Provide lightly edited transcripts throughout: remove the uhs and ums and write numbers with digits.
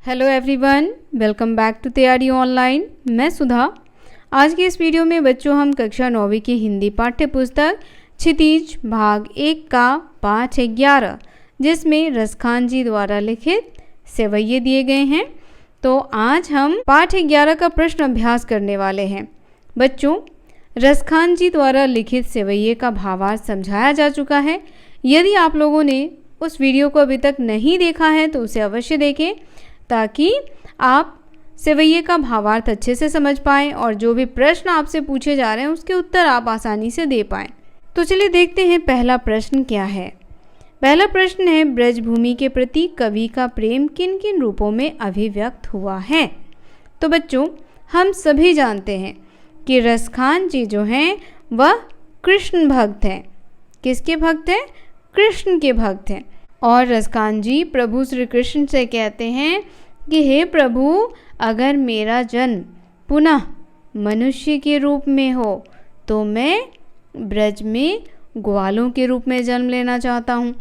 Hello everyone, welcome back to Taiyari online. मैं सुधा। आज के इस वीडियो में बच्चों हम कक्षा 9वीं की हिंदी पाठ्य पुस्तक क्षितिज भाग 1 का पाठ 11 जिसमें रसखान जी द्वारा लिखित सेवैये दिए गए हैं। तो आज हम पाठ 11 का प्रश्न अभ्यास करने वाले हैं। बच्चों, रसखान जी द्वारा लिखित सेवैये का भावार्थ समझाया जा चुका है। यदि आप लोगों ने उस वीडियो को अभी तक नहीं देखा है तो उसे अवश्य देखें ताकि आप सेवैये का भावार्थ अच्छे से समझ पाएँ और जो भी प्रश्न आपसे पूछे जा रहे हैं उसके उत्तर आप आसानी से दे पाएँ। तो चलिए देखते हैं पहला प्रश्न क्या है। पहला प्रश्न है, ब्रजभूमि के प्रति कवि का प्रेम किन किन रूपों में अभिव्यक्त हुआ है। तो बच्चों, हम सभी जानते हैं कि रसखान जी जो हैं वह कृष्ण भक्त हैं। किसके भक्त हैं? कृष्ण के भक्त हैं। और रसखान जी प्रभु श्री कृष्ण से कहते हैं कि हे प्रभु, अगर मेरा जन्म पुनः मनुष्य के रूप में हो तो मैं ब्रज में ग्वालों के रूप में जन्म लेना चाहता हूँ।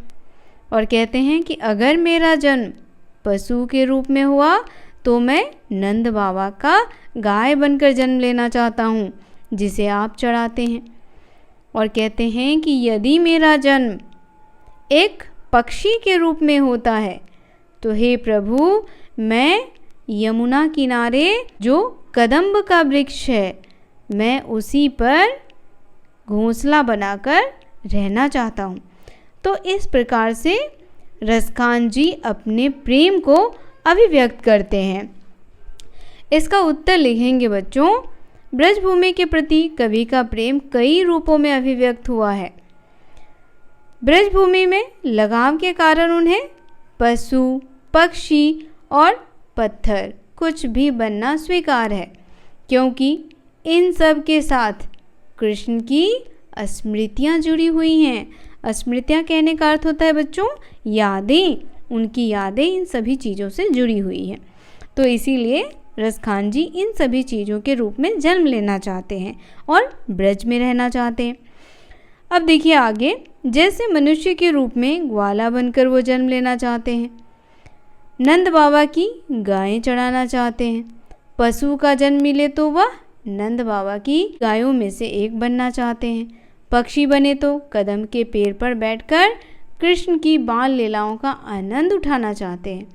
और कहते हैं कि अगर मेरा जन्म पशु के रूप में हुआ तो मैं नंद बाबा का गाय बनकर जन्म लेना चाहता हूँ जिसे आप चढ़ाते हैं। और कहते हैं कि यदि मेरा जन्म एक पक्षी के रूप में होता है तो हे प्रभु, मैं यमुना किनारे जो कदम्ब का वृक्ष है मैं उसी पर घोंसला बनाकर रहना चाहता हूँ। तो इस प्रकार से रसखान जी अपने प्रेम को अभिव्यक्त करते हैं। इसका उत्तर लिखेंगे बच्चों। ब्रजभूमि के प्रति कवि का प्रेम कई रूपों में अभिव्यक्त हुआ है। ब्रजभूमि में लगाव के कारण उन्हें पशु, पक्षी और पत्थर कुछ भी बनना स्वीकार है, क्योंकि इन सब के साथ कृष्ण की स्मृतियाँ जुड़ी हुई हैं। स्मृतियाँ कहने का अर्थ होता है बच्चों यादें। उनकी यादें इन सभी चीज़ों से जुड़ी हुई हैं। तो इसीलिए रसखान जी इन सभी चीज़ों के रूप में जन्म लेना चाहते हैं और ब्रज में रहना चाहते हैं। अब देखिए आगे, जैसे मनुष्य के रूप में ग्वाला बनकर वो जन्म लेना चाहते हैं, नंद बाबा की गायें चढ़ाना चाहते हैं, पशु का जन्म मिले तो वह नंद बाबा की गायों में से एक बनना चाहते हैं, पक्षी बने तो कदम के पेड़ पर बैठकर कृष्ण की बाल लीलाओं का आनंद उठाना चाहते हैं,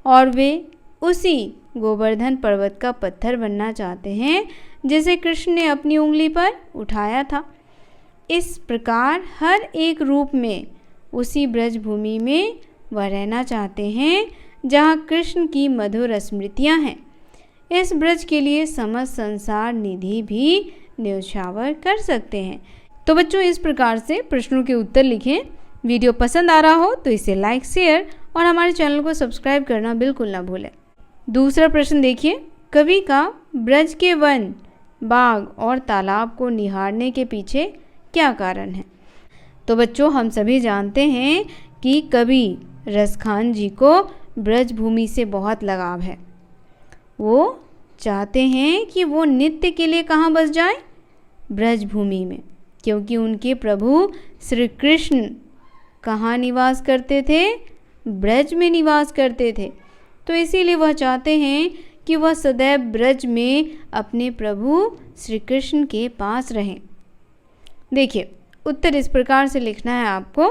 और वे उसी गोवर्धन पर्वत का पत्थर बनना चाहते हैं जिसे कृष्ण ने अपनी उंगली पर उठाया था। इस प्रकार हर एक रूप में उसी ब्रजभूमि में वह रहना चाहते हैं जहाँ कृष्ण की मधुर स्मृतियाँ हैं। इस ब्रज के लिए समस्त संसार निधि भी न्यौछावर कर सकते हैं। तो बच्चों, इस प्रकार से प्रश्नों के उत्तर लिखें। वीडियो पसंद आ रहा हो तो इसे लाइक, शेयर और हमारे चैनल को सब्सक्राइब करना बिल्कुल ना भूलें। दूसरा प्रश्न देखिए, कवि का ब्रज के वन, बाग और तालाब को निहारने के पीछे क्या कारण है। तो बच्चों, हम सभी जानते हैं कि कवि रसखान जी को ब्रजभूमि से बहुत लगाव है। वो चाहते हैं कि वो नित्य के लिए कहाँ बस जाएं? ब्रजभूमि में, क्योंकि उनके प्रभु श्री कृष्ण कहाँ निवास करते थे? ब्रज में निवास करते थे। तो इसीलिए वह चाहते हैं कि वह सदैव ब्रज में अपने प्रभु श्री कृष्ण के पास रहें। देखिए, उत्तर इस प्रकार से लिखना है आपको।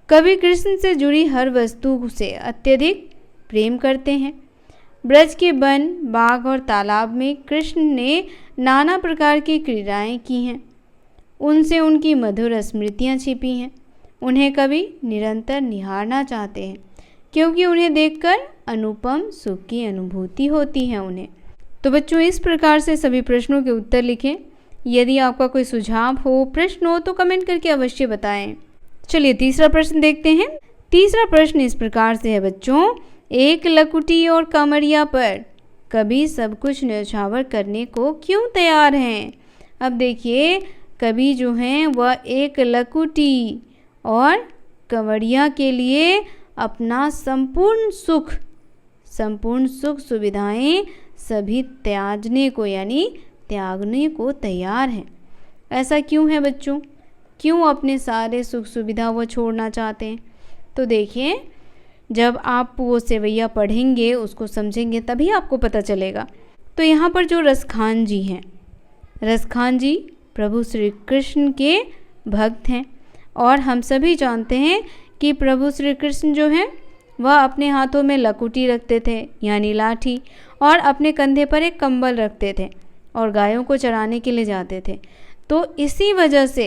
कवि कृष्ण से जुड़ी हर वस्तु से अत्यधिक प्रेम करते हैं। ब्रज के वन, बाग और तालाब में कृष्ण ने नाना प्रकार की क्रीड़ाएं की हैं। उनसे उनकी मधुर स्मृतियां छिपी हैं। उन्हें कवि निरंतर निहारना चाहते हैं, क्योंकि उन्हें देखकर अनुपम सुख की अनुभूति होती है उन्हें। तो बच्चों, इस प्रकार से सभी प्रश्नों के उत्तर लिखें। यदि आपका कोई सुझाव हो, प्रश्न हो तो कमेंट करके अवश्य बताएं। चलिए तीसरा प्रश्न देखते हैं। तीसरा प्रश्न इस प्रकार से है बच्चों, एक लकुटी और कमरिया पर कवि सब कुछ न्यौछावर करने को क्यों तैयार हैं। अब देखिए, कवि जो हैं वह एक लकुटी और कंवरिया के लिए अपना संपूर्ण सुख सुविधाएं सभी त्यागने को तैयार हैं। ऐसा क्यों है बच्चों? क्यों अपने सारे सुख सुविधा वो छोड़ना चाहते हैं? तो देखिए, जब आप वो सेवैया पढ़ेंगे, उसको समझेंगे, तभी आपको पता चलेगा। तो यहाँ पर जो रसखान जी हैं, रसखान जी प्रभु श्री कृष्ण के भक्त हैं और हम सभी जानते हैं कि प्रभु श्री कृष्ण जो हैं वह अपने हाथों में लकुटी रखते थे यानी लाठी, और अपने कंधे पर एक कंबल रखते थे और गायों को चराने के लिए जाते थे। तो इसी वजह से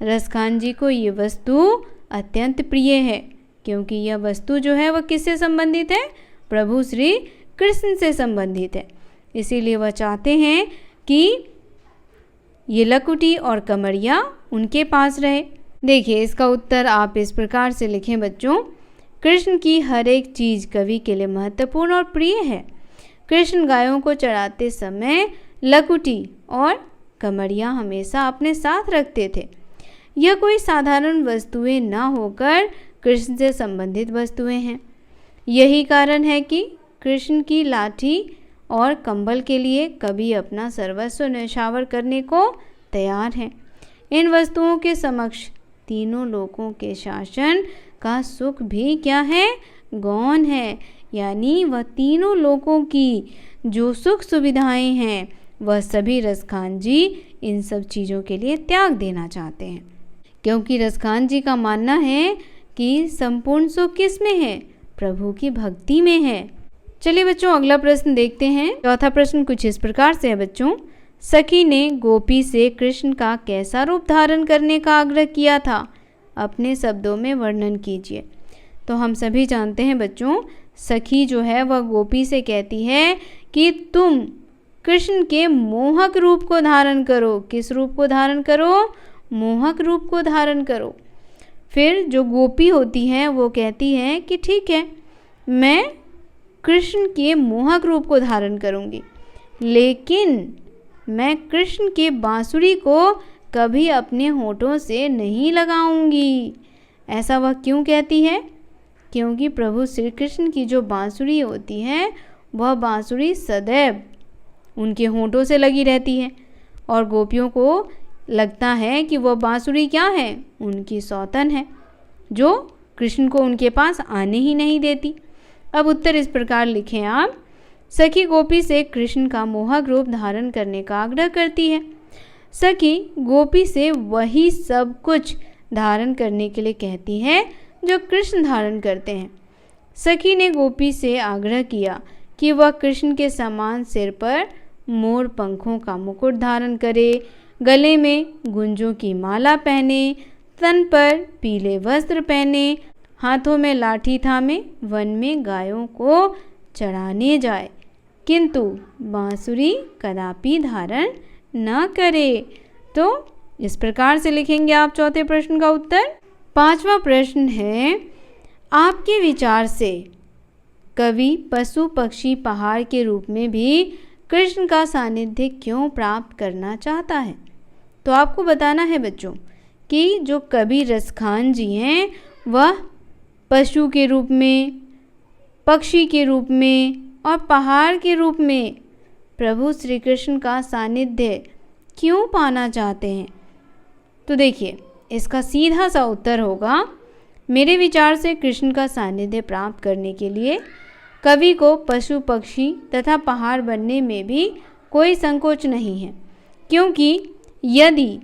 रसखान जी को ये वस्तु अत्यंत प्रिय है, क्योंकि यह वस्तु जो है वह किससे संबंधित है? प्रभु श्री कृष्ण से संबंधित है। इसीलिए वह चाहते हैं कि ये लकुटी और कमरिया उनके पास रहे। देखिए, इसका उत्तर आप इस प्रकार से लिखें बच्चों। कृष्ण की हर एक चीज़ कवि के लिए महत्वपूर्ण और प्रिय है। कृष्ण गायों को चराते समय लकुटी और कमरिया हमेशा अपने साथ रखते थे। यह कोई साधारण वस्तुएं न होकर कृष्ण से संबंधित वस्तुएं हैं। यही कारण है कि कृष्ण की लाठी और कंबल के लिए कवि अपना सर्वस्व न्यौछावर करने को तैयार हैं। इन वस्तुओं के समक्ष तीनों लोगों के शासन का सुख भी क्या है? गौण है। यानी वह तीनों लोगों की जो सुख सुविधाएं हैं वह सभी रसखान जी इन सब चीज़ों के लिए त्याग देना चाहते हैं, क्योंकि रसखान जी का मानना है कि संपूर्ण सुख किस में है? प्रभु की भक्ति में है। चलिए बच्चों, अगला प्रश्न देखते हैं। चौथा प्रश्न कुछ इस प्रकार से है बच्चों। सखी ने गोपी से कृष्ण का कैसा रूप धारण करने का आग्रह किया था? अपने शब्दों में वर्णन कीजिए। तो हम सभी जानते हैं बच्चों, सखी जो है वह गोपी से कहती है कि तुम कृष्ण के मोहक रूप को धारण करो। किस रूप को धारण करो? मोहक रूप को धारण करो। फिर जो गोपी होती हैं वो कहती हैं कि ठीक है, मैं कृष्ण के मोहक रूप को धारण करूंगी, लेकिन मैं कृष्ण के बांसुरी को कभी अपने होठों से नहीं लगाऊंगी। ऐसा वह क्यों कहती है? क्योंकि प्रभु श्री कृष्ण की जो बांसुरी होती है वह बांसुरी सदैव उनके होठों से लगी रहती है और गोपियों को लगता है कि वह बांसुरी क्या है? उनकी सौतन है, जो कृष्ण को उनके पास आने ही नहीं देती। अब उत्तर इस प्रकार लिखें आप। सखी गोपी से कृष्ण का मोहक रूप धारण करने का आग्रह करती है। सखी गोपी से वही सब कुछ धारण करने के लिए कहती है जो कृष्ण धारण करते हैं। सखी ने गोपी से आग्रह किया कि वह कृष्ण के समान सिर पर मोर पंखों का मुकुट धारण करे, गले में गुंजों की माला पहने, तन पर पीले वस्त्र पहने, हाथों में लाठी थामे वन में गायों को चराने जाए, किंतु बांसुरी कदापि धारण न करे। तो इस प्रकार से लिखेंगे आप चौथे प्रश्न का उत्तर। पांचवा प्रश्न है, आपके विचार से कवि पशु पक्षी पहाड़ के रूप में भी कृष्ण का सानिध्य क्यों प्राप्त करना चाहता है? तो आपको बताना है बच्चों कि जो कवि रसखान जी हैं वह पशु के रूप में, पक्षी के रूप में और पहाड़ के रूप में प्रभु श्री कृष्ण का सानिध्य क्यों पाना चाहते हैं? तो देखिए, इसका सीधा सा उत्तर होगा, मेरे विचार से कृष्ण का सानिध्य प्राप्त करने के लिए कवि को पशु पक्षी तथा पहाड़ बनने में भी कोई संकोच नहीं है, क्योंकि यदि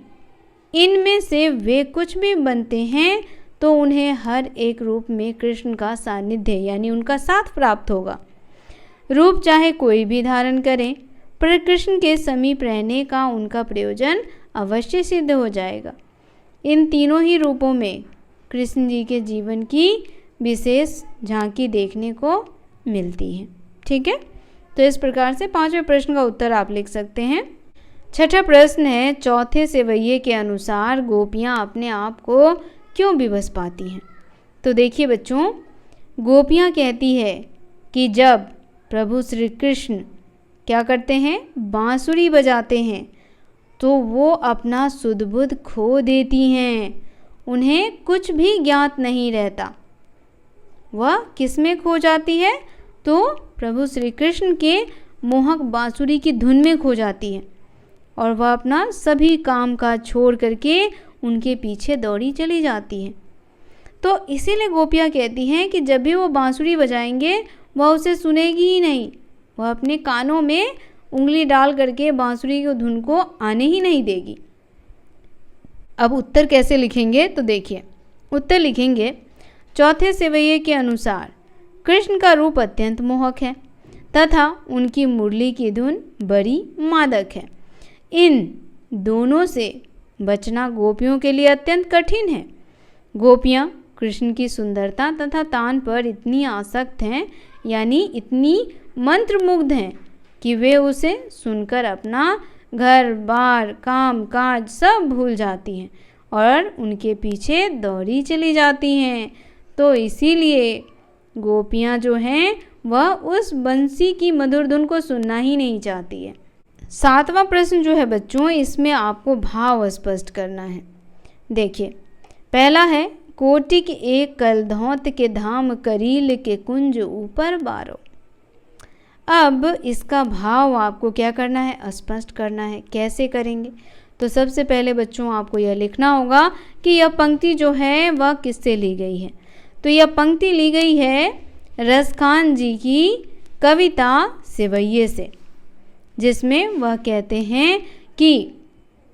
इनमें से वे कुछ भी बनते हैं तो उन्हें हर एक रूप में कृष्ण का सानिध्य यानी उनका साथ प्राप्त होगा। रूप चाहे कोई भी धारण करें, पर कृष्ण के समीप रहने का उनका प्रयोजन अवश्य सिद्ध हो जाएगा। इन तीनों ही रूपों में कृष्ण जी के जीवन की विशेष झांकी देखने को मिलती है। ठीक है, तो इस प्रकार से पांचवें प्रश्न का उत्तर आप लिख सकते हैं। छठा प्रश्न है, चौथे सेवैये के अनुसार गोपियाँ अपने आप को क्यों विवश पाती हैं? तो देखिए बच्चों, गोपियाँ कहती है कि जब प्रभु श्री कृष्ण क्या करते हैं, बांसुरी बजाते हैं, तो वो अपना सुध बुध खो देती हैं। उन्हें कुछ भी ज्ञात नहीं रहता। वह किस में खो जाती है? तो प्रभु श्री कृष्ण के मोहक बांसुरी की धुन में खो जाती है और वह अपना सभी काम काज छोड़ करके उनके पीछे दौड़ी चली जाती है। तो इसीलिए गोपियाँ कहती हैं कि जब भी वो बांसुरी बजाएंगे वह उसे सुनेगी ही नहीं, वह अपने कानों में उंगली डाल करके बांसुरी की धुन को आने ही नहीं देगी। अब उत्तर कैसे लिखेंगे तो देखिए, उत्तर लिखेंगे चौथे सेवैये के अनुसार कृष्ण का रूप अत्यंत मोहक है तथा उनकी मुरली की धुन बड़ी मादक है। इन दोनों से बचना गोपियों के लिए अत्यंत कठिन है। गोपियाँ कृष्ण की सुंदरता तथा तान पर इतनी आसक्त हैं, यानी इतनी मंत्रमुग्ध हैं कि वे उसे सुनकर अपना घर बार काम काज सब भूल जाती हैं और उनके पीछे दौड़ी चली जाती हैं। तो इसीलिए गोपियाँ जो हैं वह उस बंसी की मधुर धुन को सुनना ही नहीं चाहती है। 7वां प्रश्न जो है बच्चों, इसमें आपको भाव स्पष्ट करना है। देखिए, पहला है कोटिक एक कलधौत के धाम करील के कुंज ऊपर बारो। अब इसका भाव आपको क्या करना है, स्पष्ट करना है। कैसे करेंगे तो सबसे पहले बच्चों आपको यह लिखना होगा कि यह पंक्ति जो है वह किससे ली गई है। तो यह पंक्ति ली गई है रसखान जी की कविता सेवैये से, जिसमें वह कहते हैं कि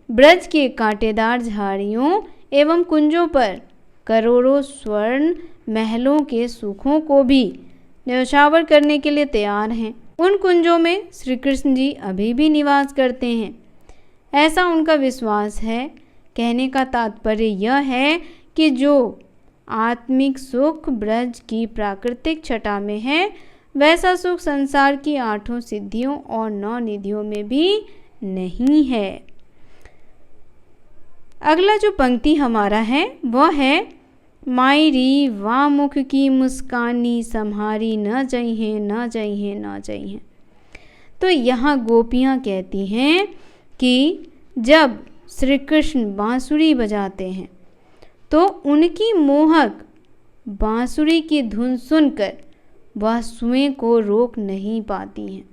ब्रज के कांटेदार झाड़ियों एवं कुंजों पर करोड़ों स्वर्ण महलों के सुखों को भी न्यौछावर करने के लिए तैयार हैं। उन कुंजों में श्री कृष्ण जी अभी भी निवास करते हैं, ऐसा उनका विश्वास है। कहने का तात्पर्य यह है कि जो आत्मिक सुख ब्रज की प्राकृतिक छटा में है, वैसा सुख संसार की 8 सिद्धियों और 9 निधियों में भी नहीं है। अगला जो पंक्ति हमारा है वह है मायरी वामुख की मुस्कानी सम्हारी न जइहें न जइहें न जइहें। तो यहाँ गोपियाँ कहती हैं कि जब श्री कृष्ण बांसुरी बजाते हैं तो उनकी मोहक बांसुरी की धुन सुनकर वह स्वयं को रोक नहीं पाती हैं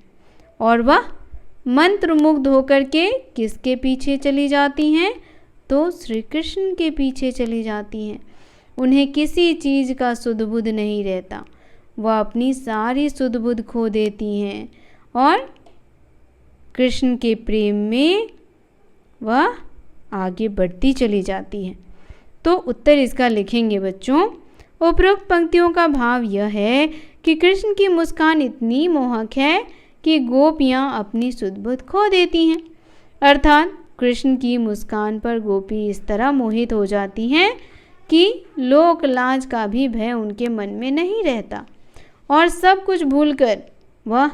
और वह मंत्रमुग्ध होकर के किसके पीछे चली जाती हैं, तो श्री कृष्ण के पीछे चली जाती हैं। उन्हें किसी चीज़ का सुध-बुध नहीं रहता, वह अपनी सारी सुध-बुध खो देती हैं और कृष्ण के प्रेम में वह आगे बढ़ती चली जाती हैं। तो उत्तर इसका लिखेंगे बच्चों, उपरोक्त पंक्तियों का भाव यह है कि कृष्ण की मुस्कान इतनी मोहक है कि गोपियाँ अपनी सुध-बुध खो देती हैं। अर्थात कृष्ण की मुस्कान पर गोपी इस तरह मोहित हो जाती हैं कि लोक लाज का भी भय उनके मन में नहीं रहता और सब कुछ भूलकर वह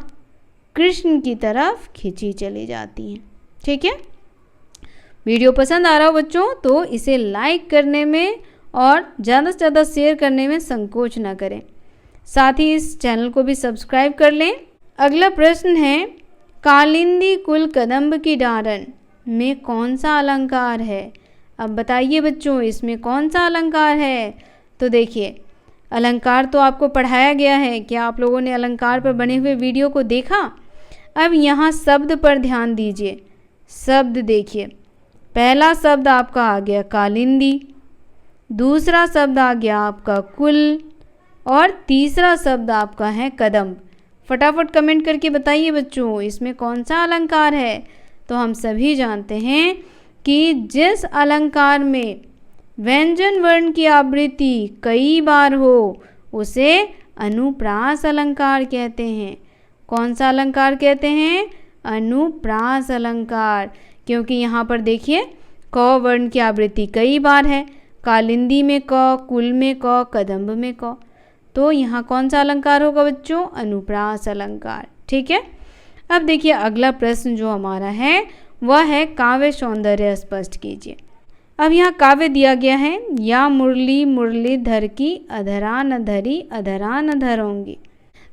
कृष्ण की तरफ खिंची चली जाती हैं। ठीक है, वीडियो पसंद आ रहा हो बच्चों तो इसे लाइक करने में और ज़्यादा से ज़्यादा शेयर करने में संकोच ना करें। साथ ही इस चैनल को भी सब्सक्राइब कर लें। अगला प्रश्न है कालिंदी कुल कदम्ब की डारन में कौन सा अलंकार है। अब बताइए बच्चों, इसमें कौन सा अलंकार है। तो देखिए, अलंकार तो आपको पढ़ाया गया है। क्या आप लोगों ने अलंकार पर बने हुए वीडियो को देखा। अब यहाँ शब्द पर ध्यान दीजिए। शब्द देखिए, पहला शब्द आपका आ गया कालिंदी, दूसरा शब्द आ गया आपका कुल और तीसरा शब्द आपका है कदम्ब। फटाफट कमेंट करके बताइए बच्चों, इसमें कौन सा अलंकार है। तो हम सभी जानते हैं कि जिस अलंकार में व्यंजन वर्ण की आवृत्ति कई बार हो उसे अनुप्रास अलंकार कहते हैं। कौन सा अलंकार कहते हैं, अनुप्रास अलंकार। क्योंकि यहाँ पर देखिए क वर्ण की आवृत्ति कई बार है, कालिंदी में क, कुल में क, कदम्ब में क। तो यहाँ कौन सा अलंकार होगा बच्चों, अनुप्रास अलंकार। ठीक है, अब देखिए अगला प्रश्न जो हमारा है वह है काव्य सौंदर्य स्पष्ट कीजिए। अब यहाँ काव्य दिया गया है या मुरली मुरलीधर की अधरा न धरी अधरा न धरोंगी।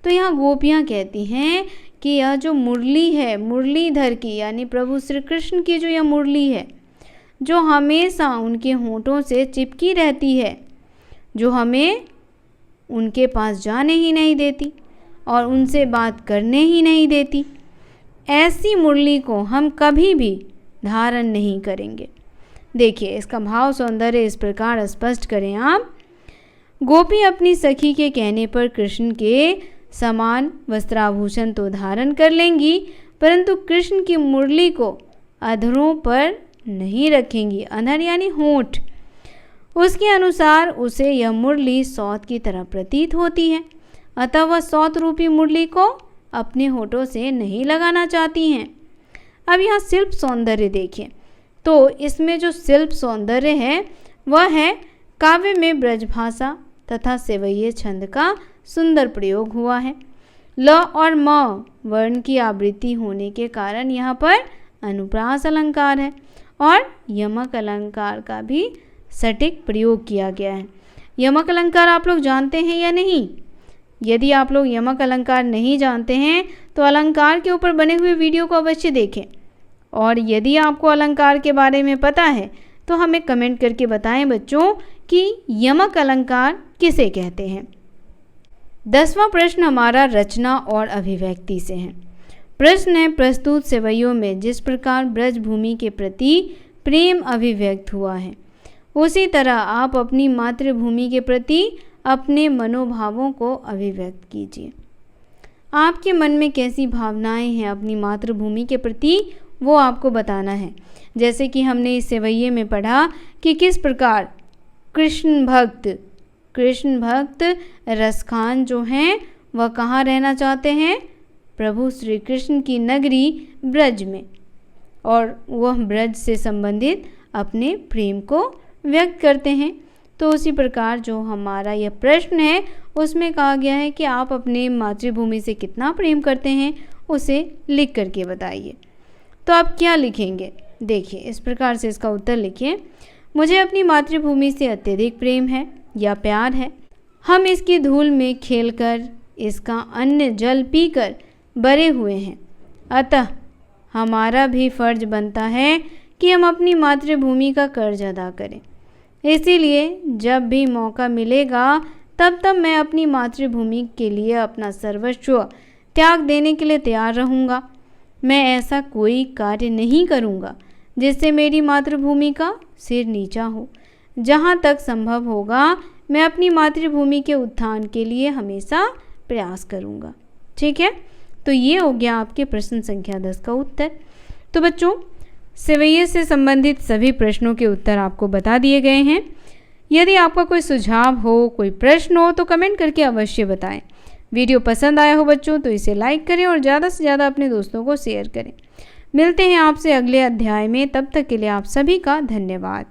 तो यहाँ गोपियाँ कहती हैं कि यह जो मुरली है मुरलीधर की यानी प्रभु श्री कृष्ण की जो यह मुरली है, जो हमेशा उनके होंठों से चिपकी रहती है, जो हमें उनके पास जाने ही नहीं देती और उनसे बात करने ही नहीं देती, ऐसी मुरली को हम कभी भी धारण नहीं करेंगे। देखिए इसका भाव सौंदर्य इस प्रकार स्पष्ट करें आप। गोपी अपनी सखी के कहने पर कृष्ण के समान वस्त्राभूषण तो धारण कर लेंगी, परंतु कृष्ण की मुरली को अधरों पर नहीं रखेंगी। अधर यानी होंठ। उसके अनुसार उसे यह मुरली सौत की तरह प्रतीत होती है, अतः वह सौत रूपी मुरली को अपने होठों से नहीं लगाना चाहती हैं। अब यहाँ शिल्प सौंदर्य देखें तो इसमें जो शिल्प सौंदर्य है वह है काव्य में ब्रजभाषा तथा सेवैये छंद का सुंदर प्रयोग हुआ है। ल और म वर्ण की आवृत्ति होने के कारण यहाँ पर अनुप्रास अलंकार है और यमक अलंकार का भी सटीक प्रयोग किया गया है। यमक अलंकार आप लोग जानते हैं या नहीं? यदि आप लोग यमक अलंकार नहीं जानते हैं तो अलंकार के ऊपर बने हुए वीडियो को अवश्य देखें, और यदि आपको अलंकार के बारे में पता है तो हमें कमेंट करके बताएं बच्चों कि यमक अलंकार किसे कहते हैं। 10वां प्रश्न हमारा रचना और अभिव्यक्ति से है। प्रश्न है, प्रस्तुत सेवैयों में जिस प्रकार ब्रजभूमि के प्रति प्रेम अभिव्यक्त हुआ है, उसी तरह आप अपनी मातृभूमि के प्रति अपने मनोभावों को अभिव्यक्त कीजिए। आपके मन में कैसी भावनाएं हैं अपनी मातृभूमि के प्रति, वो आपको बताना है। जैसे कि हमने इस सेवैये में पढ़ा कि किस प्रकार कृष्ण भक्त रसखान जो हैं वह कहाँ रहना चाहते हैं? प्रभु श्री कृष्ण की नगरी ब्रज में, और वह ब्रज से संबंधित अपने प्रेम को व्यक्त करते हैं। तो उसी प्रकार जो हमारा यह प्रश्न है उसमें कहा गया है कि आप अपने मातृभूमि से कितना प्रेम करते हैं उसे लिख करके बताइए। तो आप क्या लिखेंगे? देखिए, इस प्रकार से इसका उत्तर लिखिए। मुझे अपनी मातृभूमि से अत्यधिक प्रेम है या प्यार है। हम इसकी धूल में खेलकर, इसका अन्न जल पीकर बड़े हुए हैं, अतः हमारा भी फर्ज बनता है कि हम अपनी मातृभूमि का कर्ज अदा करें। इसीलिए जब भी मौका मिलेगा तब मैं अपनी मातृभूमि के लिए अपना सर्वस्व त्याग देने के लिए तैयार रहूँगा। मैं ऐसा कोई कार्य नहीं करूँगा जिससे मेरी मातृभूमि का सिर नीचा हो। जहाँ तक संभव होगा मैं अपनी मातृभूमि के उत्थान के लिए हमेशा प्रयास करूँगा। ठीक है, तो ये हो गया आपके प्रश्न संख्या 10 का उत्तर। तो बच्चों, सेवैये से संबंधित सभी प्रश्नों के उत्तर आपको बता दिए गए हैं। यदि आपका कोई सुझाव हो, कोई प्रश्न हो तो कमेंट करके अवश्य बताएं। वीडियो पसंद आया हो बच्चों तो इसे लाइक करें और ज़्यादा से ज़्यादा अपने दोस्तों को शेयर करें। मिलते हैं आपसे अगले अध्याय में, तब तक के लिए आप सभी का धन्यवाद।